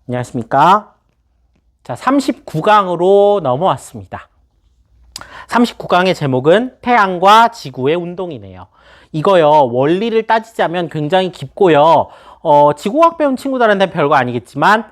안녕하십니까? 자, 39강으로 넘어왔습니다. 39강의 제목은 태양과 지구의 운동이네요. 이거요, 원리를 따지자면 굉장히 깊고요. 지구과학 배운 친구들한테는 별거 아니겠지만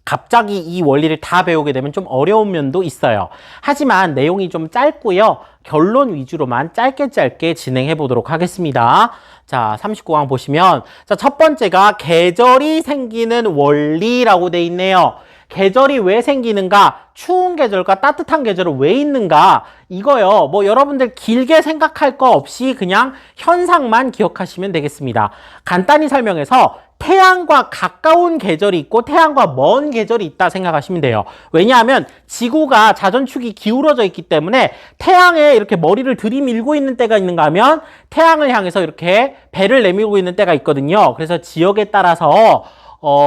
갑자기 이 원리를 다 배우게 되면 좀 어려운 면도 있어요. 하지만 내용이 좀 짧고요. 결론 위주로만 짧게 진행해 보도록 하겠습니다. 자, 39강 보시면 자, 첫 번째가 계절이 생기는 원리라고 돼 있네요. 계절이 왜 생기는가? 추운 계절과 따뜻한 계절은 왜 있는가? 이거요. 뭐 여러분들 길게 생각할 거 없이 그냥 현상만 기억하시면 되겠습니다. 간단히 설명해서 태양과 가까운 계절이 있고 태양과 먼 계절이 있다 생각하시면 돼요. 왜냐하면 지구가 자전축이 기울어져 있기 때문에 태양에 이렇게 머리를 들이밀고 있는 때가 있는가 하면 태양을 향해서 이렇게 배를 내밀고 있는 때가 있거든요. 그래서 지역에 따라서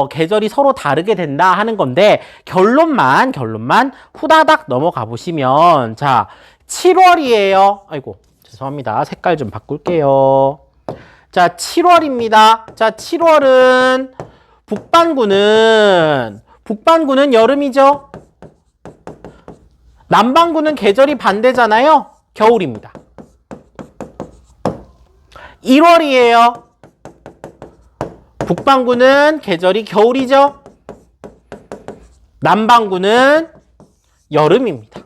계절이 서로 다르게 된다 하는 건데 결론만 후다닥 넘어가 보시면 자, 7월이에요. 아이고, 죄송합니다. 색깔 좀 바꿀게요. 자, 7월입니다. 자, 7월은 북반구는 여름이죠. 남반구는 계절이 반대잖아요. 겨울입니다. 1월이에요. 북반구는 계절이 겨울이죠. 남반구는 여름입니다.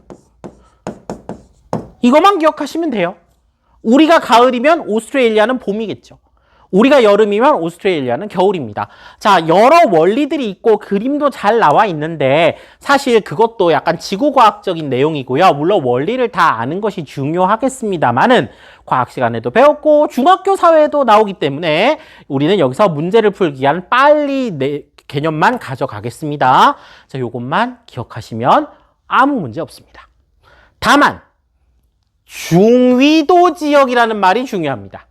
이것만 기억하시면 돼요. 우리가 가을이면 오스트레일리아는 봄이겠죠. 우리가 여름이면 오스트레일리아는 겨울입니다. 자, 여러 원리들이 있고 그림도 잘 나와 있는데 사실 그것도 약간 지구과학적인 내용이고요. 물론 원리를 다 아는 것이 중요하겠습니다만은 과학 시간에도 배웠고 중학교 사회에도 나오기 때문에 우리는 여기서 문제를 풀기 위한 빨리 개념만 가져가겠습니다. 자, 요것만 기억하시면 아무 문제 없습니다. 다만 중위도 지역이라는 말이 중요합니다.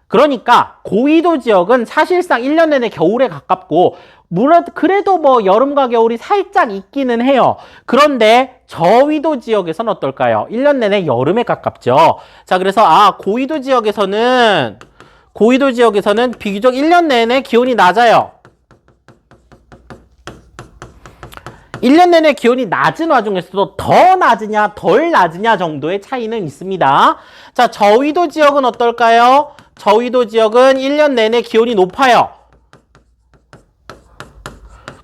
그러니까 고위도 지역은 사실상 1년 내내 겨울에 가깝고 물론 그래도 뭐 여름과 겨울이 살짝 있기는 해요. 그런데 저위도 지역에서는 어떨까요? 1년 내내 여름에 가깝죠. 자, 그래서 고위도 지역에서는 비교적 1년 내내 기온이 낮아요. 1년 내내 기온이 낮은 와중에서도 더 낮으냐 덜 낮으냐 정도의 차이는 있습니다. 자, 저위도 지역은 어떨까요? 저위도 지역은 1년 내내 기온이 높아요.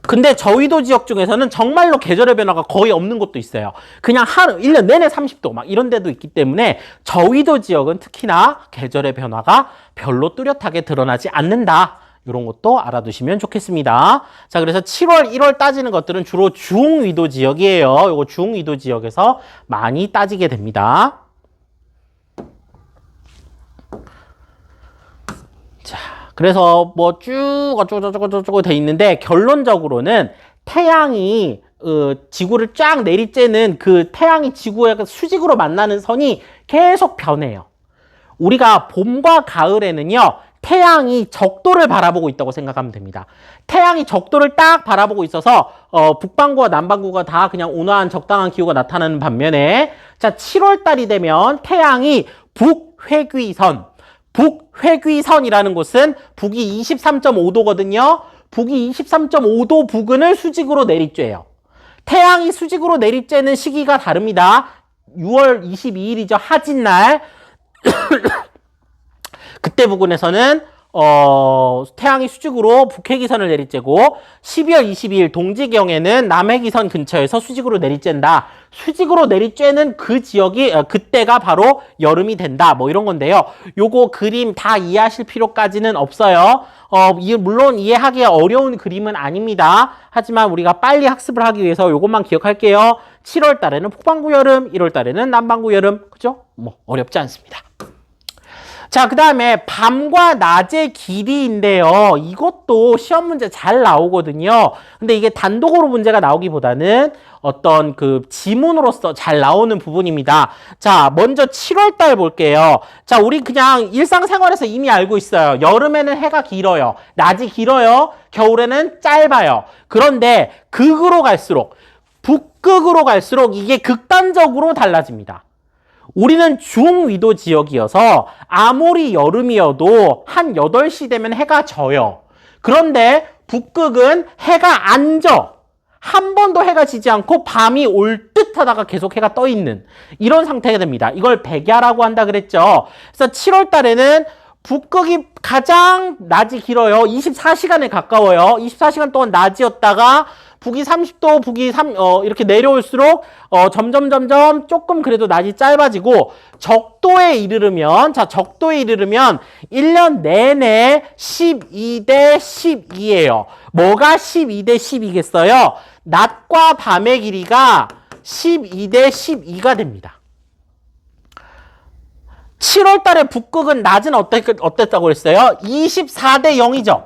근데 저위도 지역 중에서는 정말로 계절의 변화가 거의 없는 곳도 있어요. 그냥 1년 내내 30도 막 이런 데도 있기 때문에 저위도 지역은 특히나 계절의 변화가 별로 뚜렷하게 드러나지 않는다. 이런 것도 알아두시면 좋겠습니다. 자, 그래서 7월, 1월 따지는 것들은 주로 중위도 지역이에요. 이거 중위도 지역에서 많이 따지게 됩니다. 자, 그래서 뭐 쭉 어쩌고 돼 있는데 결론적으로는 태양이 지구를 쫙 내리쬐는 그 태양이 지구에 수직으로 만나는 선이 계속 변해요. 우리가 봄과 가을에는요. 태양이 적도를 바라보고 있다고 생각하면 됩니다. 태양이 적도를 딱 바라보고 있어서 북반구와 남반구가 다 그냥 온화한 적당한 기후가 나타나는 반면에 자, 7월 달이 되면 태양이 북회귀선이라는 곳은 북이 23.5도거든요. 북이 23.5도 부근을 수직으로 내리쬐요. 태양이 수직으로 내리쬐는 시기가 다릅니다. 6월 22일이죠. 하진날. 그때 부근에서는 태양이 수직으로 북해기선을 내리쬐고 12월 22일 동지경에는 남해기선 근처에서 수직으로 내리쬐다. 수직으로 내리쬐는 그 지역이 그때가 바로 여름이 된다. 뭐 이런 건데요. 요거 그림 다 이해하실 필요까지는 없어요. 물론 이해하기 어려운 그림은 아닙니다. 하지만 우리가 빨리 학습을 하기 위해서 요것만 기억할게요. 7월 달에는 북반구 여름, 1월 달에는 남반구 여름. 그죠? 뭐 어렵지 않습니다. 자, 그 다음에 밤과 낮의 길이인데요. 이것도 시험 문제 잘 나오거든요. 근데 이게 단독으로 문제가 나오기보다는 어떤 그 지문으로서 잘 나오는 부분입니다. 자, 먼저 7월 달 볼게요. 자, 우리 그냥 일상생활에서 이미 알고 있어요. 여름에는 해가 길어요. 낮이 길어요. 겨울에는 짧아요. 그런데 북극으로 갈수록 이게 극단적으로 달라집니다. 우리는 중위도 지역이어서 아무리 여름이어도 한 8시 되면 해가 져요. 그런데 북극은 해가 안 져. 한 번도 해가 지지 않고 밤이 올 듯 하다가 계속 해가 떠 있는 이런 상태가 됩니다. 이걸 백야라고 한다 그랬죠. 그래서 7월 달에는 북극이 가장 낮이 길어요. 24시간에 가까워요. 24시간 동안 낮이었다가 북위 30도, 이렇게 내려올수록, 점점 조금 그래도 낮이 짧아지고, 적도에 이르르면 1년 내내 12대 12예요. 뭐가 12대 12겠어요? 낮과 밤의 길이가 12대 12가 됩니다. 7월 달에 북극은 낮은 어땠다고 그랬어요? 24대 0이죠.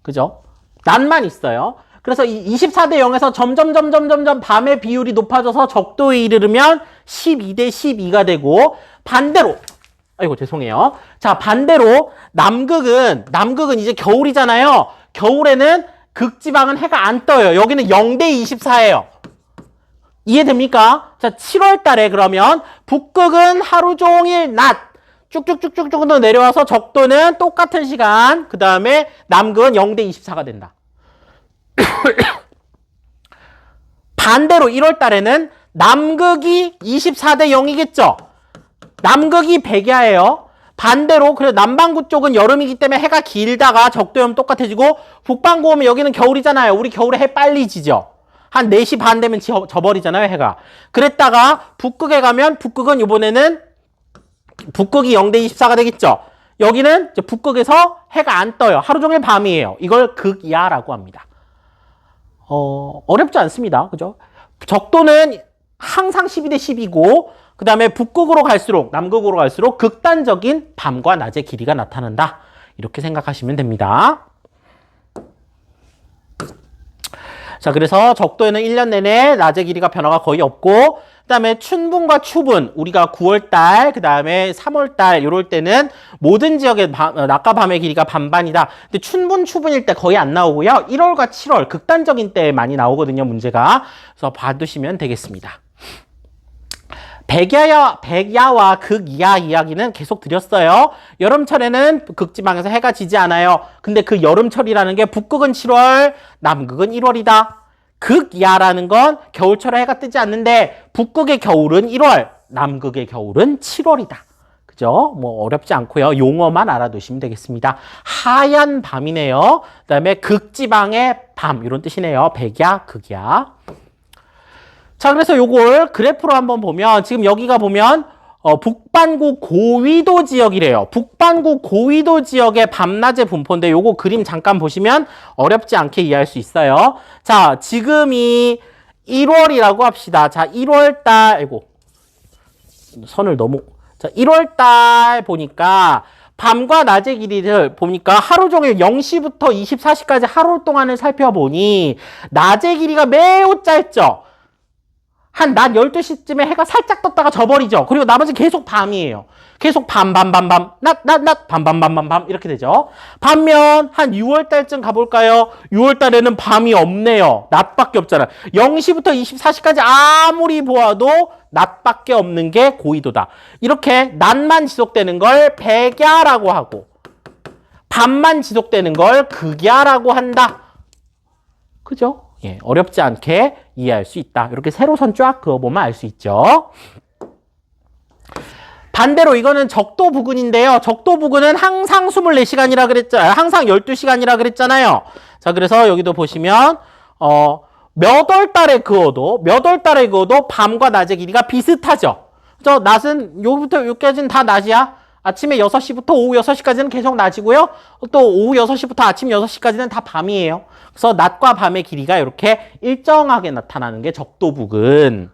그죠? 낮만 있어요. 그래서 이 24대 0에서 점점 밤의 비율이 높아져서 적도에 이르르면 12대 12가 되고, 반대로, 아이고, 죄송해요. 자, 반대로, 남극은 이제 겨울이잖아요. 겨울에는 극지방은 해가 안 떠요. 여기는 0대 24예요. 이해됩니까? 자, 7월 달에 그러면 북극은 하루 종일 낮, 쭉쭉쭉쭉 내려와서 적도는 똑같은 시간, 그 다음에 남극은 0대 24가 된다. 반대로 1월 달에는 남극이 24대 0이겠죠? 남극이 백야예요. 반대로, 그래서 남반구 쪽은 여름이기 때문에 해가 길다가 적도염 똑같아지고, 북반구 오면 여기는 겨울이잖아요. 우리 겨울에 해 빨리 지죠? 한 4시 반 되면 져버리잖아요, 해가. 그랬다가 북극에 가면 북극은 이번에는 북극이 0대 24가 되겠죠? 여기는 이제 북극에서 해가 안 떠요. 하루 종일 밤이에요. 이걸 극야라고 합니다. 어렵지 않습니다. 그죠? 적도는 항상 12대 10이고, 그 다음에 북극으로 갈수록, 남극으로 갈수록 극단적인 밤과 낮의 길이가 나타난다. 이렇게 생각하시면 됩니다. 자, 그래서 적도에는 1년 내내 낮의 길이가 변화가 거의 없고, 그 다음에 춘분과 추분, 우리가 9월달, 그 다음에 3월달, 이럴 때는 모든 지역의 낮과 밤의 길이가 반반이다. 근데 춘분, 추분일 때 거의 안 나오고요. 1월과 7월, 극단적인 때 많이 나오거든요, 문제가. 그래서 봐두시면 되겠습니다. 백야와 극야 이야기는 계속 드렸어요. 여름철에는 극지방에서 해가 지지 않아요. 근데 그 여름철이라는 게 북극은 7월, 남극은 1월이다. 극야라는 건 겨울철에 해가 뜨지 않는데 북극의 겨울은 1월, 남극의 겨울은 7월이다. 그죠? 뭐 어렵지 않고요. 용어만 알아두시면 되겠습니다. 하얀 밤이네요. 그 다음에 극지방의 밤 이런 뜻이네요. 백야, 극야. 자, 그래서 요걸 그래프로 한번 보면 지금 여기가 보면 북반구 고위도 지역이래요. 북반구 고위도 지역의 밤낮의 분포인데 요거 그림 잠깐 보시면 어렵지 않게 이해할 수 있어요. 자, 지금이 1월이라고 합시다. 자, 1월달, 아이고, 선을 너무, 자, 1월달 보니까 밤과 낮의 길이를 보니까 하루 종일 0시부터 24시까지 하루 동안을 살펴보니 낮의 길이가 매우 짧죠. 한 낮 12시쯤에 해가 살짝 떴다가 져버리죠. 그리고 나머지 계속 밤이에요. 계속 밤, 밤, 이렇게 되죠. 반면 한 6월달쯤 가볼까요? 6월달에는 밤이 없네요. 낮밖에 없잖아요. 0시부터 24시까지 아무리 보아도 낮밖에 없는 게 고위도다. 이렇게 낮만 지속되는 걸 백야라고 하고 밤만 지속되는 걸 극야라고 한다. 그죠? 예, 어렵지 않게 이해할 수 있다. 이렇게 세로선 쫙 그어보면 알 수 있죠. 반대로 이거는 적도 부근인데요. 적도 부근은 항상 24시간이라 그랬잖아요. 항상 12시간이라 그랬잖아요. 자, 그래서 여기도 보시면 몇 월 달에 그어도 밤과 낮의 길이가 비슷하죠. 그래서 낮은 여기부터 여기까지는 다 낮이야. 아침에 6시부터 오후 6시까지는 계속 낮이고요. 또 오후 6시부터 아침 6시까지는 다 밤이에요. 그래서 낮과 밤의 길이가 이렇게 일정하게 나타나는 게 적도 부근.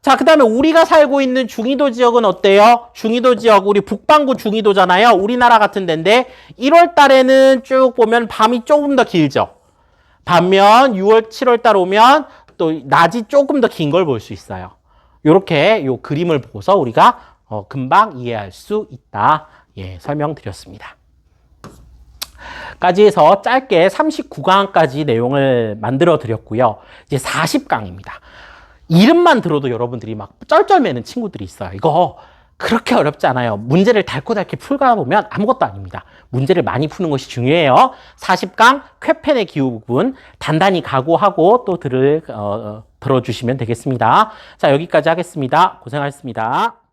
자, 그 다음에 우리가 살고 있는 중위도 지역은 어때요? 중위도 지역, 우리 북반구 중위도잖아요. 우리나라 같은 데인데 1월 달에는 쭉 보면 밤이 조금 더 길죠. 반면 6월, 7월 달 오면 또 낮이 조금 더 긴 걸 볼 수 있어요. 이렇게 요 그림을 보고서 우리가 금방 이해할 수 있다. 예, 설명드렸습니다. 까지 해서 짧게 39강까지 내용을 만들어 드렸고요. 이제 40강입니다. 이름만 들어도 여러분들이 막 쩔쩔매는 친구들이 있어요. 이거 그렇게 어렵지 않아요. 문제를 달코달게 풀다 보면 아무것도 아닙니다. 문제를 많이 푸는 것이 중요해요. 40강 쾌펜의 기후 부분 단단히 각오하고 또 들어주시면 되겠습니다. 자, 여기까지 하겠습니다. 고생하셨습니다.